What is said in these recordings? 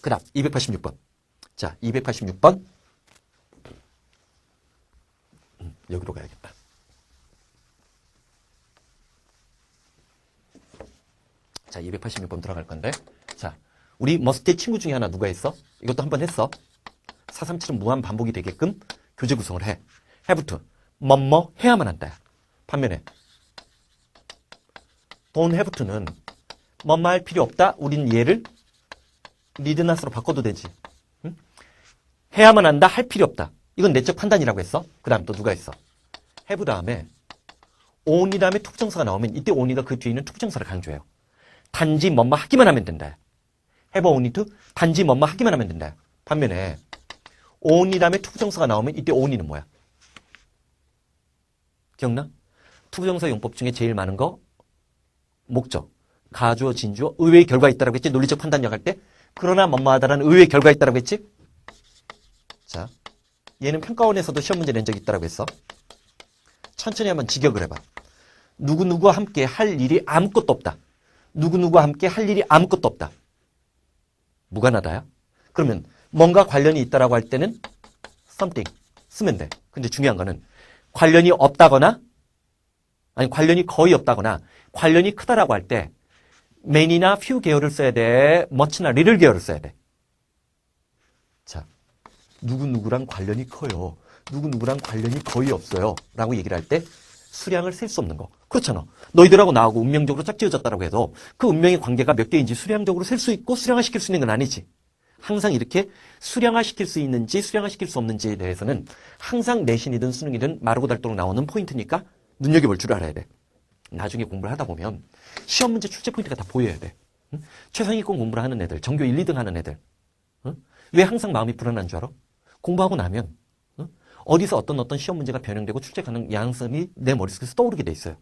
그 다음 286번. 자, 286번. 여기로 가야겠다. 자, 286번 들어갈 건데. 자, 우리 머스트의 친구 중에 하나 누가 있어? 이것도 한번 했어. 437은 무한 반복이 되게끔 교재 구성을 해. have to. 뭐뭐 해야만 한다. 반면에 don't have to는 뭐뭐 할 필요 없다. 우린 얘를 need not으로 바꿔도 되지. 응? 해야만 한다. 할 필요 없다. 이건 내적 판단이라고 했어. 그 다음 또 누가 있어? have 다음에 only 다음에 투부정사가 나오면 이때 only가 그 뒤에 있는 투부정사를 강조해요. 단지 뭐뭐 하기만 하면 된다. have only to 단지 뭐뭐 하기만 하면 된다. 반면에 only 다음에 투부정사가 나오면 이때 only는 뭐야? 기억나? 투부정사 용법 중에 제일 많은 거 목적, 가주어, 진주어, 의외의 결과 있다라고 했지. 논리적 판단력 할 때. 그러나 뭐뭐하다라는 의외의 결과 있다라고 했지. 자, 얘는 평가원에서도 시험 문제 낸 적이 있다라고 했어. 천천히 한번 직역을 해봐. 누구누구와 함께 할 일이 아무것도 없다. 누구누구와 함께 할 일이 아무것도 없다. 무관하다야? 그러면 뭔가 관련이 있다라고 할 때는 something 쓰면 돼. 근데 중요한 거는 관련이 없다거나 아니 관련이 거의 없다거나 관련이 크다라고 할 때 many나 few 계열을 써야 돼. much나 little 계열을 써야 돼. 자, 누구누구랑 관련이 커요. 누구누구랑 관련이 거의 없어요. 라고 얘기를 할 때 수량을 셀 수 없는 거. 그렇잖아. 너희들하고 나하고 운명적으로 짝지어졌다라고 해도 그 운명의 관계가 몇 개인지 수량적으로 셀 수 있고 수량화시킬 수 있는 건 아니지. 항상 이렇게 수량화시킬 수 있는지 수량화시킬 수 없는지에 대해서는 항상 내신이든 수능이든 마르고 닳도록 나오는 포인트니까 눈여겨볼 줄 알아야 돼. 나중에 공부를 하다 보면 시험 문제 출제 포인트가 다 보여야 돼. 응? 최상위권 공부를 하는 애들, 전교 1, 2등 하는 애들. 응? 왜 항상 마음이 불안한 줄 알아? 공부하고 나면 응? 어디서 어떤 시험 문제가 변형되고 출제 가능 양성이 내 머릿속에서 떠오르게 돼 있어요.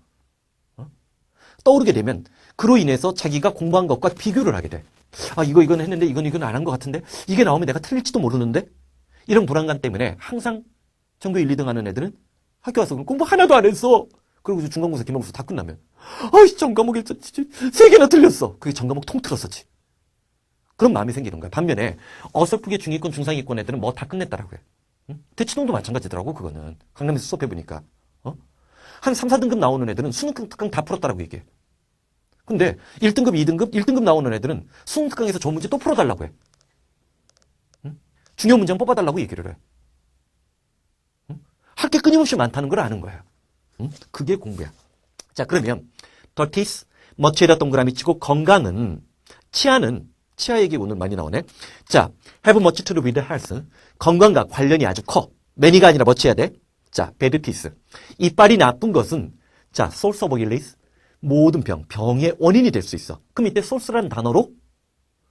떠오르게 되면 그로 인해서 자기가 공부한 것과 비교를 하게 돼. 아, 이건 했는데 이건 안 한 것 같은데 이게 나오면 내가 틀릴지도 모르는데 이런 불안감 때문에 항상 전교 1, 2등 하는 애들은 학교 와서 공부 하나도 안 했어. 그리고 중간고사, 기말고사 다 끝나면 아이, 전과목에 3개나 틀렸어. 그게 전과목 통틀었었지. 그런 마음이 생기는 거야. 반면에 어설프게 중위권, 중상위권 애들은 뭐 다 끝냈다라고 해. 응? 대치동도 마찬가지더라고. 그거는 강남에서 수업해보니까 한 3, 4등급 나오는 애들은 수능 특강 다 풀었다라고 얘기해. 근데 1등급, 2등급, 1등급 나오는 애들은 수능 특강에서 저 문제 또 풀어달라고 해. 응? 중요 문제는 뽑아달라고 얘기를 해. 응? 할 게 끊임없이 많다는 걸 아는 거야. 응? 그게 공부야. 자, 그러면 더티스, 멋지에다 동그라미 치고 건강은, 치아 얘기 오늘 많이 나오네. 자, have much to do with health. 건강과 관련이 아주 커. many가 아니라 much 해야 돼. 자, bad teeth. 이빨이 나쁜 것은, 자, source of illness. 모든 병의 원인이 될 수 있어. 그럼 이때 source라는 단어로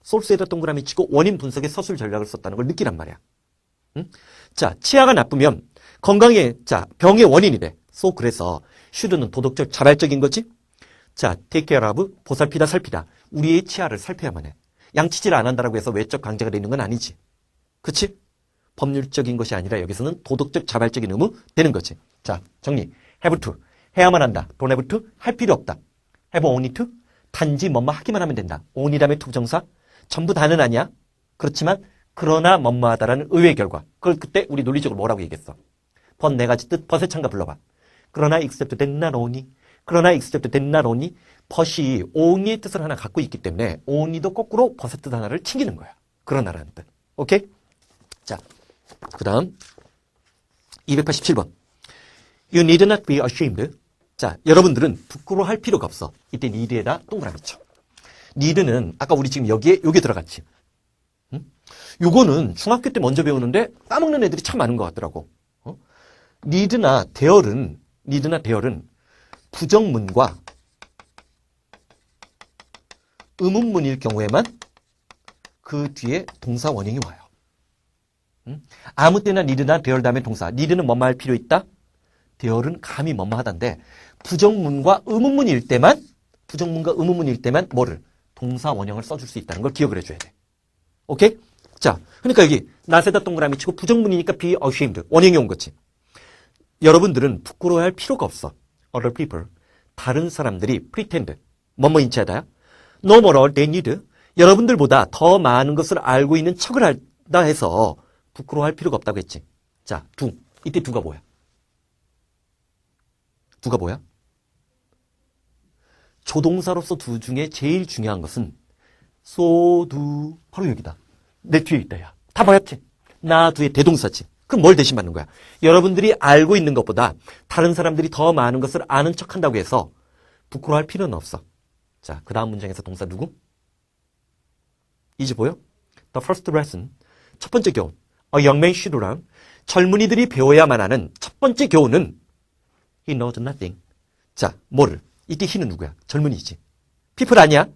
source에다 동그라미 치고 원인 분석의 서술 전략을 썼다는 걸 느끼란 말이야. 응? 자, 치아가 나쁘면 건강의, 자, 병의 원인이 돼. 그래서 should는 도덕적 자발적인 거지. 자, take care of, 보살피다, 살피다. 우리의 치아를 살펴야만 해. 양치질 안 한다라고 해서 외적 강제가 되는 건 아니지. 그치? 법률적인 것이 아니라 여기서는 도덕적 자발적인 의무 되는 거지. 자, 정리. have to, 해야만 한다. don't have to, 할 필요 없다. have only to, 단지 뭐뭐 하기만 하면 된다. only 다음에 투부정사. 전부 다는 아니야. 그렇지만 그러나 뭐뭐하다라는 의외의 결과. 그걸 그때 우리 논리적으로 뭐라고 얘기했어? but 네 가지 뜻, but의 참가 불러봐. 그러나 except that not only. 그러나 except that not only. but이 only의 뜻을 하나 갖고 있기 때문에 only도 거꾸로 but의 뜻 하나를 챙기는 거야. 그러나라는 뜻. 오케이? 자, 그 다음 287번. You need not be ashamed. 자, 여러분들은 부끄러워할 필요가 없어. 이때 need에다 동그라미 쳐. need는 아까 우리 지금 여기에 요게 들어갔지. 응? 요거는 중학교 때 먼저 배우는데 까먹는 애들이 참 많은 것 같더라고. need나 there은 부정문과 의문문일 경우에만 그 뒤에 동사 원형이 와요. 응? 아무 때나 need나 there 다음에 동사. need는 뭐뭐 할 필요 있다? there은 감히 뭐뭐 하단데 부정문과 의문문일 때만 뭐를? 동사 원형을 써줄 수 있다는 걸 기억을 해줘야 돼. 오케이? 자, 그러니까 여기 not에다 동그라미 치고 부정문이니까 be ashamed. 원형이 온 거지. 여러분들은 부끄러워할 필요가 없어. Other people. 다른 사람들이 pretend. 뭐뭐 인치하다야? No more than need. 여러분들보다 더 많은 것을 알고 있는 척을 한다 해서 부끄러워할 필요가 없다고 했지. 자, 두. 이때 두가 뭐야? 두가 뭐야? 조동사로서 두 중에 제일 중요한 것은 소두 바로 여기다. 내 뒤에 있다. 야. 다 뭐였지? 나 두의 대동사지. 그럼 뭘 대신 받는 거야? 여러분들이 알고 있는 것보다 다른 사람들이 더 많은 것을 아는 척한다고 해서 부끄러워할 필요는 없어. 자, 그 다음 문장에서 동사 누구? 이제 보여? The first lesson. 첫 번째 교훈. A young man should learn. 젊은이들이 배워야만 하는 첫 번째 교훈은 He knows nothing. 자, 뭐를? 이때 he는 누구야? 젊은이지. people 아니야?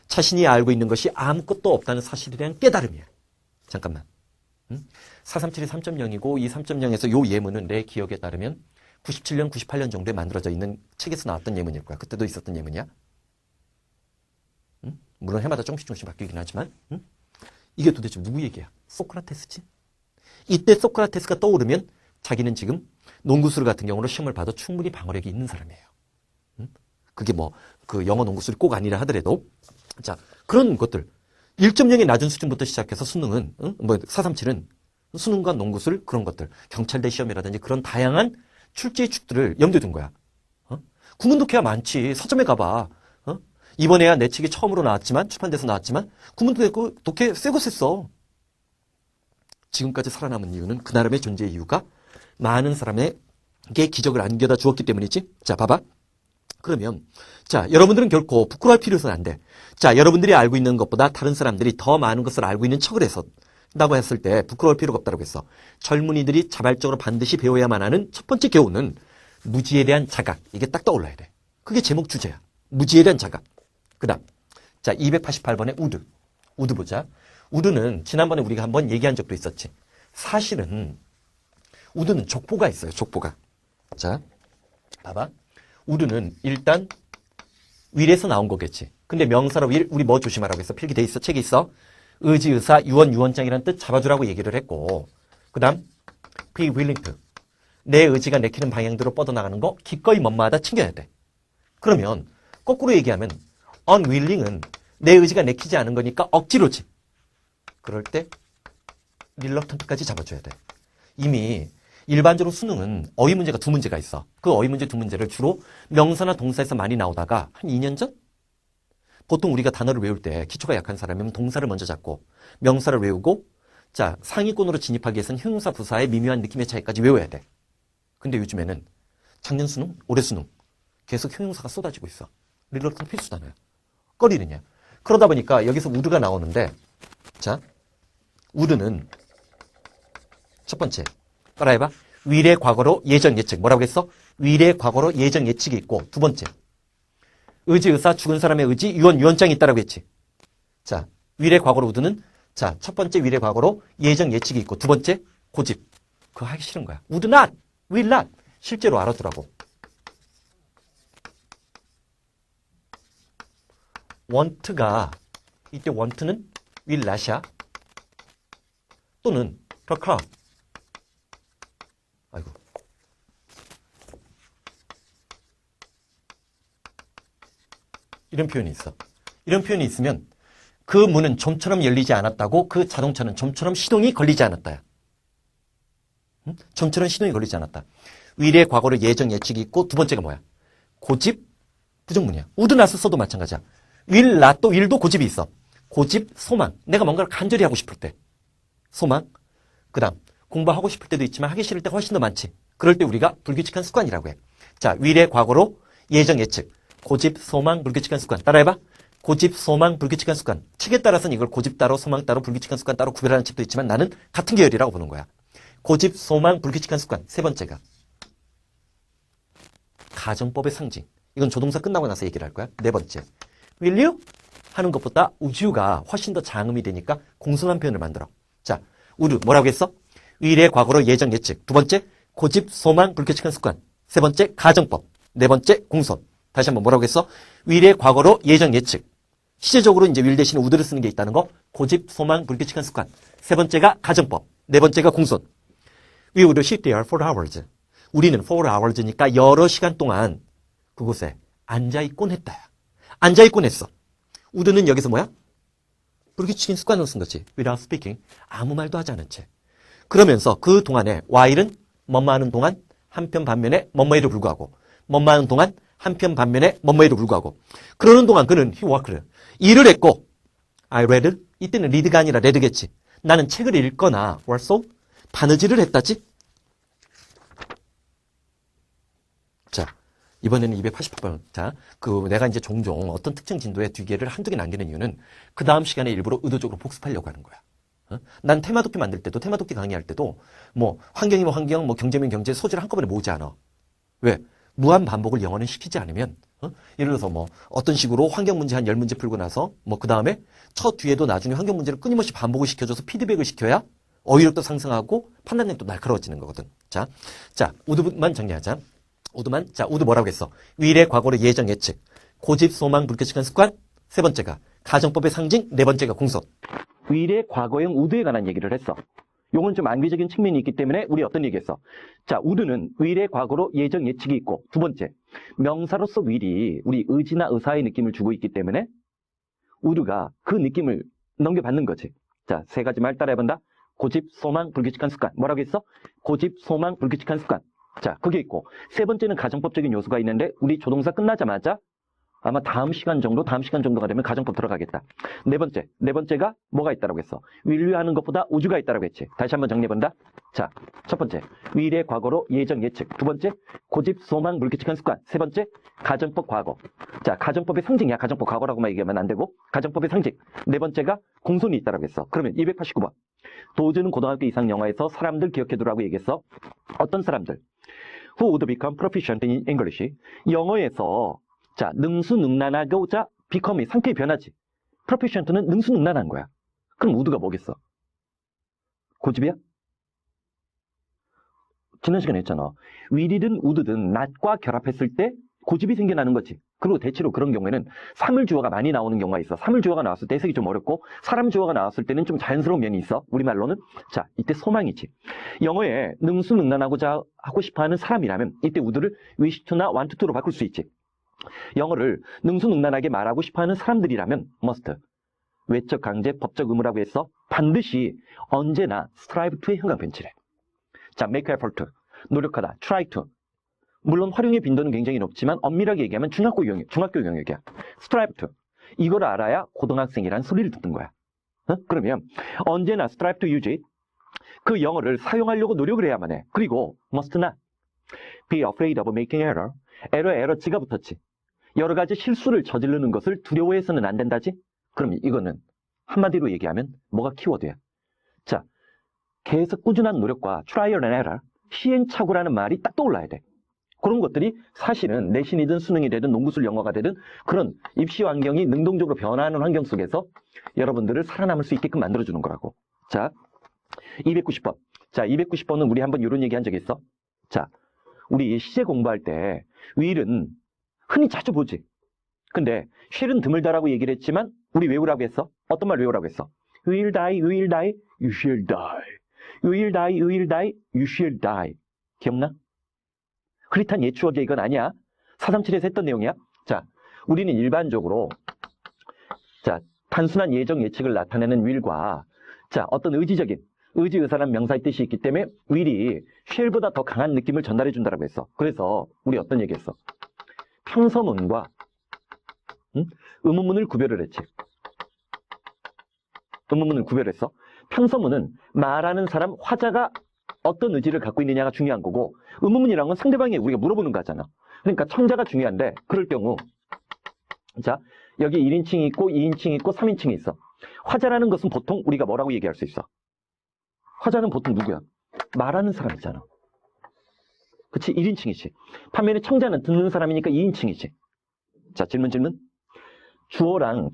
자신이 알고 있는 것이 아무것도 없다는 사실에 대한 깨달음이야. 잠깐만. 437이 3.0이고 이 3.0에서 요 예문은 내 기억에 따르면 97년, 98년 정도에 만들어져 있는 책에서 나왔던 예문일 거야. 그때도 있었던 예문이야. 물론 해마다 조금씩 바뀌긴 하지만 이게 도대체 누구 얘기야? 소크라테스지. 이때 소크라테스가 떠오르면 자기는 지금 농구술 같은 경우로 시험을 봐도 충분히 방어력이 있는 사람이에요. 그게 뭐 그 영어 농구술이 꼭 아니라 하더라도 자 그런 것들 1.0의 낮은 수준부터 시작해서 수능은 뭐 437은 수능과 농구술 그런 것들 경찰대 시험이라든지 그런 다양한 출제의 축들을 염두에 둔 거야. 국문 독해가 많지. 서점에 가봐. 이번에야 내 책이 처음으로 나왔지만 출판돼서 나왔지만 국문 독해 쎄고 셌어. 지금까지 살아남은 이유는 그 나름의 존재의 이유가 많은 사람에게 기적을 안겨다 주었기 때문이지. 자 봐봐. 그러면 자 여러분들은 결코 부끄러워할 필요는 안 돼. 자 여러분들이 알고 있는 것보다 다른 사람들이 더 많은 것을 알고 있는 척을 해서 다고 했을 때 부끄러울 필요가 없다고 했어. 젊은이들이 자발적으로 반드시 배워야만 하는 첫 번째 교훈은 무지에 대한 자각. 이게 딱 떠올라야 돼. 그게 제목 주제야. 무지에 대한 자각. 그 다음 자 288번의 우드. 우드 보자. 우드는 지난번에 우리가 한번 얘기한 적도 있었지. 사실은 우드는 족보가 있어요. 족보가. 자 봐봐. 우드는 일단 윌에서 나온 거겠지. 근데 명사로 윌 우리 뭐 조심하라고 했어? 필기돼 있어. 책에 있어. 의지, 의사, 유언, 유언장이라는 뜻 잡아주라고 얘기를 했고 그 다음 be willing to. 내 의지가 내키는 방향대로 뻗어나가는 거 기꺼이 뭐마다 챙겨야 돼. 그러면 거꾸로 얘기하면 unwilling은 내 의지가 내키지 않은 거니까 억지로지. 그럴 때 reluctant까지 잡아줘야 돼. 이미 일반적으로 수능은 어휘 문제가 두 문제가 있어. 그 어휘 문제 두 문제를 주로 명사나 동사에서 많이 나오다가 한 2년 전? 보통 우리가 단어를 외울 때 기초가 약한 사람이면 동사를 먼저 잡고 명사를 외우고 자 상위권으로 진입하기 위해서는 형용사 부사의 미묘한 느낌의 차이까지 외워야 돼. 근데 요즘에는 작년 수능, 올해 수능 계속 형용사가 쏟아지고 있어. reluctant 필수 단어야. 꺼리느냐. 그러다 보니까 여기서 would가 나오는데 자 would는 첫 번째 따라해봐. will의 과거로 예정 예측. 뭐라고 했어? will의 과거로 예정 예측이 있고 두 번째 의지 의사 죽은 사람의 의지 유언 유언장이 있다라고 했지. 자 will의 과거로 would는 자 첫 번째 will의 과거로 예정 예측이 있고 두 번째 고집. 그거 하기 싫은 거야. would not, will not. 실제로 알아두라고. want가 이때 want는 will not이야. 또는 the crowd. 아이고. 이런 표현이 있어. 이런 표현이 있으면 그 문은 좀처럼 열리지 않았다고 그 자동차는 좀처럼 시동이 걸리지 않았다야. 응? 좀처럼 시동이 걸리지 않았다. will의 과거로 예정 예측이 있고 두 번째가 뭐야? 고집 부정문이야. would not을 써도 마찬가지야. will not 또 will도 고집이 있어. 고집, 소망. 내가 뭔가를 간절히 하고 싶을 때. 소망. 그 다음 공부하고 싶을 때도 있지만 하기 싫을 때가 훨씬 더 많지. 그럴 때 우리가 불규칙한 습관이라고 해. 자, will의 과거로 예정 예측. 고집, 소망, 불규칙한 습관. 따라해봐. 고집, 소망, 불규칙한 습관. 책에 따라서는 이걸 고집 따로, 소망 따로, 불규칙한 습관 따로 구별하는 책도 있지만 나는 같은 계열이라고 보는 거야. 고집, 소망, 불규칙한 습관. 세 번째가 가정법의 상징. 이건 조동사 끝나고 나서 얘기를 할 거야. 네 번째. will you? 하는 것보다 would you가 훨씬 더 장음이 되니까 공손한 표현을 만들어. 자, would 뭐라고 했어? will의 과거로 예정 예측. 두 번째, 고집, 소망, 불규칙한 습관. 세 번째, 가정법. 네 번째, 공손. 다시 한번 뭐라고 했어? will의 과거로 예정 예측. 시제적으로 이제 will 대신에 would를 쓰는 게 있다는 거. 고집, 소망, 불규칙한 습관. 세 번째가 가정법. 네 번째가 공손. We would sit there for hours. 우리는 for hours니까 여러 시간 동안 그곳에 앉아있곤 했다. 앉아있곤 했어. would는 여기서 뭐야? 불규칙인 습관으로 쓴 거지. without speaking. 아무 말도 하지 않은 채. 그러면서 그 동안에 while은 뭐뭐하는 동안 한편 반면에 뭐뭐에도 불구하고 뭐뭐하는 동안 한편 반면에 뭐뭐에도 불구하고 그러는 동안 그는 he worked. 일을 했고 I read. 이때는 read가 아니라 read겠지. 나는 책을 읽거나 also 바느질을 했다지. 자, 이번에는 288번. 자, 내가 이제 종종 어떤 특정 진도의 뒤개를 한두 개 남기는 이유는 그 다음 시간에 일부러 의도적으로 복습하려고 하는 거야. 난 테마독기 만들 때도, 테마독기 강의할 때도, 뭐, 환경이면 환경, 뭐, 경제면 경제, 소재를 한꺼번에 모으지 않아. 왜? 무한 반복을 영어는 시키지 않으면, 예를 들어서 뭐, 어떤 식으로 환경 문제 한 10문제 풀고 나서, 뭐, 그 다음에 첫 뒤에도 나중에 환경 문제를 끊임없이 반복을 시켜줘서 피드백을 시켜야 어휘력도 상승하고 판단력도 날카로워지는 거거든. 자, 우드만 정리하자. 우드 뭐라고 했어? 위례, 과거로 예정, 예측. 고집, 소망, 불규칙한 습관. 세 번째가 가정법의 상징. 네 번째가 공소. 위례, 과거형 우드에 관한 얘기를 했어. 요건 좀 암기적인 측면이 있기 때문에 우리 어떤 얘기했어? 자, 우드는 위례, 과거로 예정, 예측이 있고 두 번째, 명사로서 위리, 우리 의지나 의사의 느낌을 주고 있기 때문에 우드가 그 느낌을 넘겨받는 거지. 자, 세 가지 말 따라해본다. 고집, 소망, 불규칙한 습관. 뭐라고 했어? 고집, 소망, 불규칙한 습관. 자, 그게 있고 세 번째는 가정법적인 요소가 있는데 우리 조동사 끝나자마자 아마 다음 시간 정도가 되면 가정법 들어가겠다. 네 번째가 뭐가 있다라고 했어? 윌류하는 것보다 우주가 있다라고 했지. 다시 한번 정리해본다. 자, 첫 번째, 위례, 과거로 예정, 예측. 두 번째, 고집, 소망, 불규칙한 습관. 세 번째, 가정법, 과거. 자, 가정법의 상징이야. 가정법, 과거라고만 얘기하면 안 되고 가정법의 상징. 네 번째가 공손이 있다라고 했어. 그러면 289번. 도즈는 고등학교 이상 영어에서 사람들 기억해두라고 얘기했어. 어떤 사람들? Who would become proficient in English? 영어에서 자, 능수능란하고자 become이 상태의 변화지. proficient는 능수능란한 거야. 그럼 would가 뭐겠어? 고집이야? 지난 시간에 했잖아. will이든 would든 not과 결합했을 때 고집이 생겨나는 거지. 그리고 대체로 그런 경우에는 사물 주어가 많이 나오는 경우가 있어. 사물 주어가 나왔을 때 해석이 좀 어렵고 사람 주어가 나왔을 때는 좀 자연스러운 면이 있어. 우리말로는. 자, 이때 소망이지. 영어에 능수능란하고자 하고 싶어하는 사람이라면 이때 would를 wish to나 want to로 바꿀 수 있지. 영어를 능수능란하게 말하고 싶어하는 사람들이라면 must. 외적 강제, 법적 의무라고 해서 반드시 언제나 strive to의 형광펜치래. 자, make effort. 노력하다. try to. 물론 활용의 빈도는 굉장히 높지만 엄밀하게 얘기하면 중학교 영역이야. strive to. 이걸 알아야 고등학생이란 소리를 듣는 거야. 그러면 언제나 strive to use it. 그 영어를 사용하려고 노력을 해야만 해. 그리고 must not be afraid of making error. 에러 지가 붙었지. 여러 가지 실수를 저지르는 것을 두려워해서는 안 된다지? 그럼 이거는 한마디로 얘기하면 뭐가 키워드야? 자, 계속 꾸준한 노력과 trial and error, 시행착오라는 말이 딱 떠올라야 돼. 그런 것들이 사실은 내신이든 수능이 되든 농구술 영어가 되든 그런 입시 환경이 능동적으로 변화하는 환경 속에서 여러분들을 살아남을 수 있게끔 만들어주는 거라고. 자, 290번. 자, 290번은 우리 한번 이런 얘기 한 적 있어. 자, 우리 시제 공부할 때 will은 흔히 자주 보지. 근데 shall은 드물다라고 얘기를 했지만 우리 외우라고 했어. 어떤 말 외우라고 했어? will die, will die, you shall die. will die, will die, you shall die. 기억나? 흐릿한 예추억의 이건 아니야. 437에서 했던 내용이야. 자, 우리는 일반적으로 자, 단순한 예정 예측을 나타내는 will과 자, 어떤 의지적인 의지 의사라는 명사의 뜻이 있기 때문에 will이 shall보다 더 강한 느낌을 전달해 준다라고 했어. 그래서 우리 어떤 얘기했어? 평서문과 의문문을 구별을 했지. 의문문을 구별했어. 평서문은 말하는 사람 화자가 어떤 의지를 갖고 있느냐가 중요한 거고 의문문이라는 건 상대방이 우리가 물어보는 거잖아. 그러니까 청자가 중요한데 그럴 경우 자, 여기 1인칭이 있고 2인칭이 있고 3인칭이 있어. 화자라는 것은 보통 우리가 뭐라고 얘기할 수 있어? 화자는 보통 누구야? 말하는 사람이잖아. 그치? 1인칭이지. 반면에 청자는 듣는 사람이니까 2인칭이지. 자, 질문. 주어랑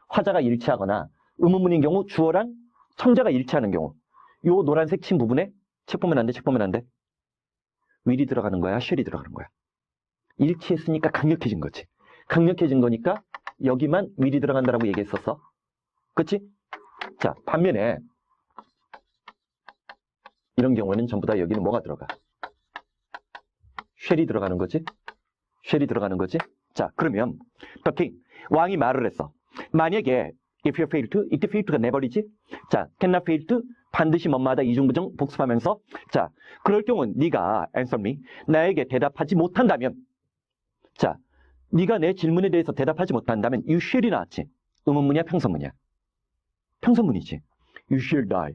화자가 일치하거나 의문문인 경우 주어랑 청자가 일치하는 경우 요 노란색 친 부분에 책 보면 안 돼. will이 들어가는 거야? shall이 들어가는 거야? 일치했으니까 강력해진 거지. 강력해진 거니까 여기만 will이 들어간다라고 얘기했었어. 그치? 자, 반면에 이런 경우에는 전부 다 여기는 뭐가 들어가? shall이 들어가는 거지? 자, 그러면 the king, 왕이 말을 했어. 만약에 if you fail to, it fail to가 never이지. 자, cannot fail to, 반드시 뭐마다 이중부정 복습하면서, 자, 그럴 경우는 네가 answer me, 나에게 대답하지 못한다면, 자, 네가 내 질문에 대해서 대답하지 못한다면 you shall이 나왔지. 의문문이야, 평서문이야? 평서문이지. You shall die.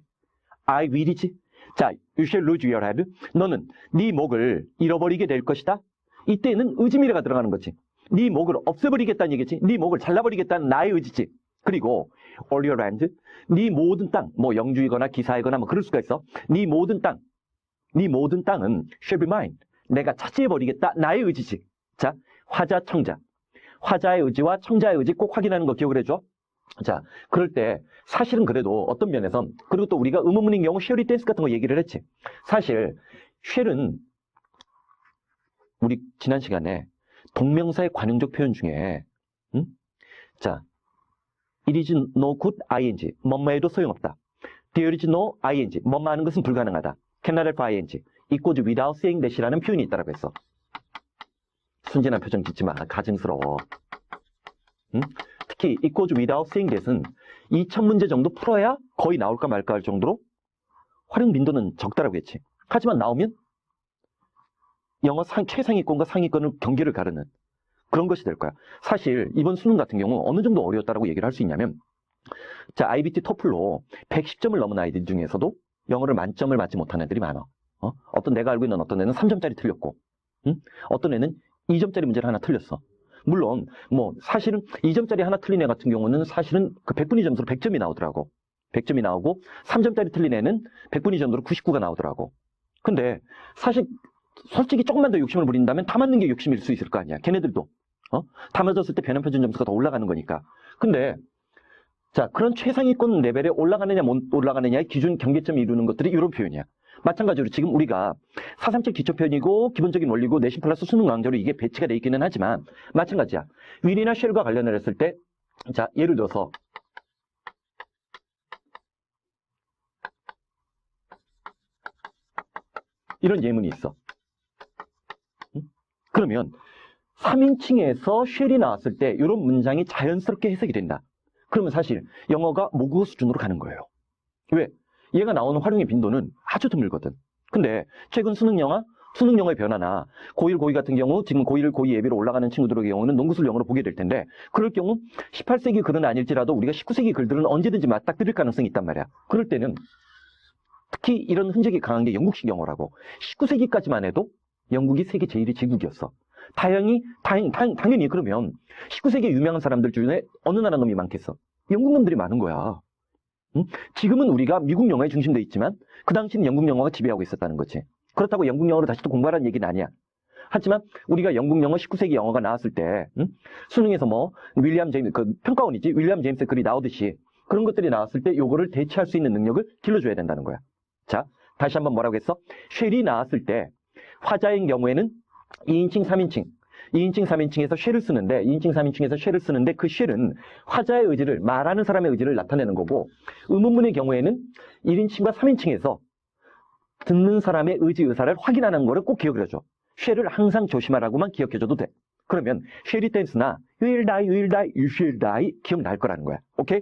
I will이지. 자, you shall lose your head. 너는 네 목을 잃어버리게 될 것이다. 이때는 의지미래가 들어가는 거지. 네 목을 없애버리겠다는 얘기지. 네 목을 잘라버리겠다는 나의 의지지. 그리고 all your land, 네 모든 땅, 뭐 영주이거나 기사이거나 뭐 그럴 수가 있어. 네 모든 땅은 shall be mine. 내가 차지해버리겠다. 나의 의지지. 자, 화자, 청자. 화자의 의지와 청자의 의지 꼭 확인하는 거 기억을 해줘. 자, 그럴 때 사실은 그래도 어떤 면에선, 그리고 또 우리가 의문문인 경우 shall이 댄스 같은 거 얘기를 했지. 사실 shall은 우리 지난 시간에 동명사의 관용적 표현 중에 자, it is no good ing, 뭐뭐해도 소용없다. there is no ing, 뭐뭐 하는 것은 불가능하다. cannot have ing, it goes without saying that이라는 표현이 있다고 했어. 순진한 표정 짓지 마. 가증스러워. 특히 it goes without saying that은 2000문제 정도 풀어야 거의 나올까 말까 할 정도로 활용 빈도는 적다라고 했지. 하지만 나오면 영어 최상위권과 상위권을 경계를 가르는 그런 것이 될 거야. 사실 이번 수능 같은 경우 어느 정도 어려웠다라고 얘기를 할 수 있냐면, 자, IBT 토플로 110점을 넘은 아이들 중에서도 영어를 만점을 맞지 못한 애들이 많아. 어떤 내가 알고 있는 어떤 애는 3점짜리 틀렸고, 어떤 애는 2점짜리 문제를 하나 틀렸어. 물론 뭐 사실은 2점짜리 하나 틀린 애 같은 경우는 사실은 그 100분위 점수로 100점이 나오더라고. 100점이 나오고 3점짜리 틀린 애는 100분위 점수로 99가 나오더라고. 근데 사실 솔직히 조금만 더 욕심을 부린다면 다 맞는 게 욕심일 수 있을 거 아니야. 걔네들도. 다 맞았을 때 변형 표준 점수가 더 올라가는 거니까. 근데 자, 그런 최상위권 레벨에 올라가느냐 못 올라가느냐의 기준 경계점이 이루는 것들이 이런 표현이야. 마찬가지로 지금 우리가 437 기초편이고 기본적인 원리고 내신 플러스 수능 강좌로 이게 배치가 돼 있기는 하지만 마찬가지야. will이나 shall과 관련을 했을 때, 자, 예를 들어서 이런 예문이 있어. 그러면 3인칭에서 shall이 나왔을 때 이런 문장이 자연스럽게 해석이 된다. 그러면 사실 영어가 모국어 수준으로 가는 거예요. 왜? 얘가 나오는 활용의 빈도는 아주 드물거든. 근데 최근 수능 영어의 변화나 고1, 고2 같은 경우 지금 고1, 고2 예비로 올라가는 친구들의 경우는 농구술 영어로 보게 될 텐데, 그럴 경우 18세기 글은 아닐지라도 우리가 19세기 글들은 언제든지 맞닥뜨릴 가능성이 있단 말이야. 그럴 때는 특히 이런 흔적이 강한 게 영국식 영어라고. 19세기까지만 해도 영국이 세계 제1위 제국이었어. 당연히 그러면 19세기에 유명한 사람들 중에 어느 나라 놈이 많겠어? 영국 놈들이 많은 거야. 지금은 우리가 미국 영어에 중심되어 있지만 그 당시는 영국 영어가 지배하고 있었다는 거지. 그렇다고 영국 영어를 다시 또 공부하라는 얘기는 아니야. 하지만 우리가 영국 영어 19세기 영어가 나왔을 때 수능에서 뭐 윌리엄 제임스, 그 평가원이지, 윌리엄 제임스 글이 나오듯이 그런 것들이 나왔을 때 요거를 대체할 수 있는 능력을 길러줘야 된다는 거야. 자, 다시 한번 뭐라고 했어? shall이 나왔을 때 화자인 경우에는 2인칭, 3인칭, 2인칭, 3인칭에서 shall을 쓰는데, 2인칭, 3인칭에서 shall을 쓰는데 그 shall은 화자의 의지를, 말하는 사람의 의지를 나타내는 거고, 의문문의 경우에는 1인칭과 3인칭에서 듣는 사람의 의지, 의사를 확인하는 거를 꼭 기억을 해줘. shall을 항상 조심하라고만 기억해줘도 돼. 그러면 shall이 댄스나 you will die, you shall die 기억날 거라는 거야. 오케이?